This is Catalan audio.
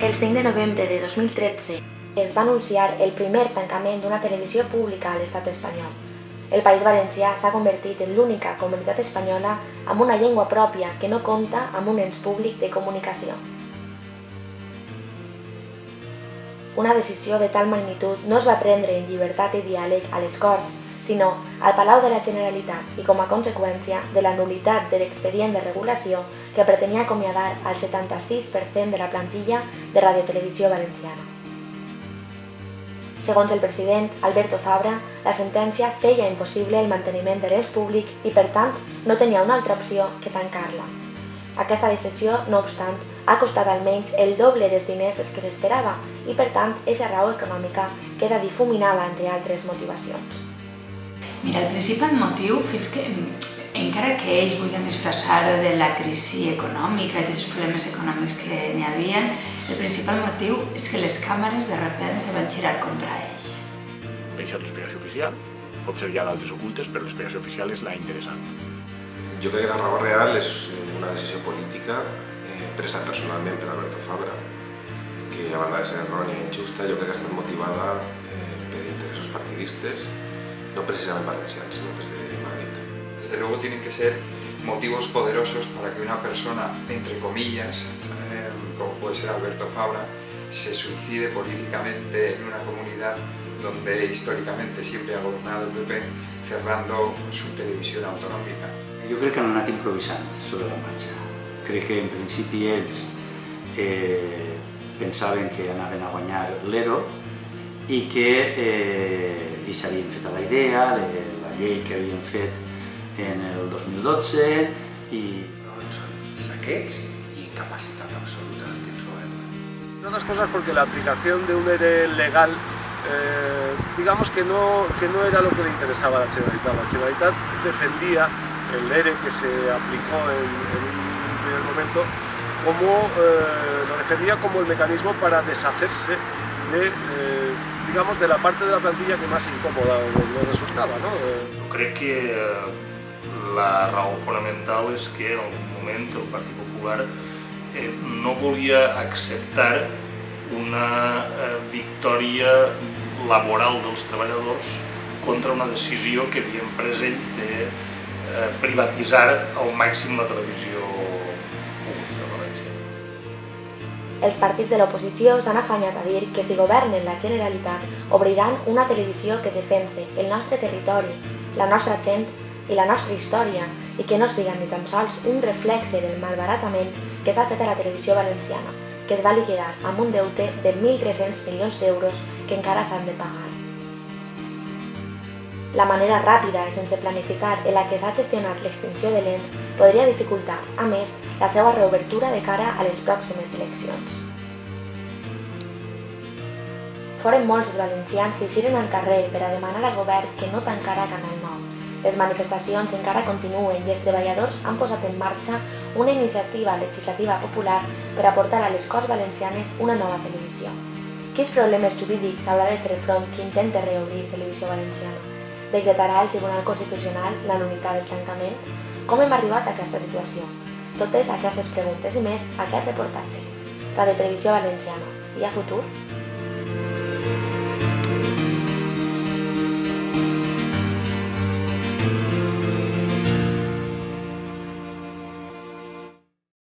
El 5 de novembre de 2013 es va anunciar el primer tancament d'una televisió pública a l'estat espanyol. El País Valencià s'ha convertit en l'única comunitat espanyola amb una llengua pròpia que no compta amb un ens públic de comunicació. Una decisió de tal magnitud no es va prendre en llibertat i diàleg a les Corts, sinó al Palau de la Generalitat i com a conseqüència de la nul·litat de l'expedient de regulació que pretenia acomiadar el 76% de la plantilla de Radiotelevisió Valenciana. Segons el president Alberto Fabra, la sentència feia impossible el manteniment de l'ens públic i, per tant, no tenia una altra opció que tancar-la. Aquesta decisió, no obstant, ha costat almenys el doble dels diners que s'esperava i, per tant, aquesta raó econòmica queda difuminada entre altres motivacions. Mira, el principal motiu, encara que ells vulguin disfressar-ho de la crisi econòmica i tots els problemes econòmics que n'hi havia, el principal motiu és que les càmeres de repente se van girar contra ells. Això és l'explicació oficial, pot ser hi ha d'altres ocultes, però l'explicació oficial és la interessant. Jo crec que la raó real és una decisió política presa personalment per Alberto Fabra, que a banda de ser errònia i injusta, jo crec que ha estat motivada per interessos partidistes, no precisament valencians, sino desde Madrid. Desde luego tienen que ser motivos poderosos para que una persona, entre comillas, como puede ser Alberto Fabra, se suicide políticamente en una comunidad donde históricamente siempre ha gobernado el PP, cerrando su televisión autonòmica. Jo crec que han anat improvisant sobre la marxa. Crec que en principi ells pensaven que anaven a guanyar l'Ero i que s'havien fet a la idea de la llei que havien fet en el 2012 i... Son saqueig y incapacitat absoluta de quien gobierna. Entre otras cosas porque la aplicación de un ERE legal, digamos que no era lo que le interesaba a la Generalitat. La Generalitat defendía el ERE que se aplicó en un primer momento, lo defendía como el mecanismo para deshacerse de la parte de la plantilla que más incòmoda le resultava. Crec que la raó fonamental és que en algun moment el Partit Popular no volia acceptar una victòria laboral dels treballadors contra una decisió que havien pres ells de privatitzar al màxim la televisió pública de València. Els partits de l'oposició s'han afanyat a dir que si governen la Generalitat obriran una televisió que defense el nostre territori, la nostra gent i la nostra història i que no siga ni tan sols un reflexe del malbaratament que s'ha fet a la televisió valenciana, que es va liquidar amb un deute de 1.300 milions d'euros que encara s'han de pagar. La manera ràpida i sense planificar en la que s'ha gestionat l'extinció de l'ens podria dificultar, a més, la seva reobertura de cara a les pròximes eleccions. Foren molts els valencians que eixiren al carrer per a demanar al govern que no tancara Canal 9. Les manifestacions encara continuen i els treballadors han posat en marxa una iniciativa legislativa popular per a portar a les Corts Valencianes una nova televisió. Quins problemes jurídics haurà de fer front qui intenta reobrir Televisió Valenciana? Decretarà el Tribunal Constitucional la nul·litat del tancament? Com hem arribat a aquesta situació? Totes aquestes preguntes i més a aquest reportatge. Radiotelevisió Valenciana. Hi ha futur?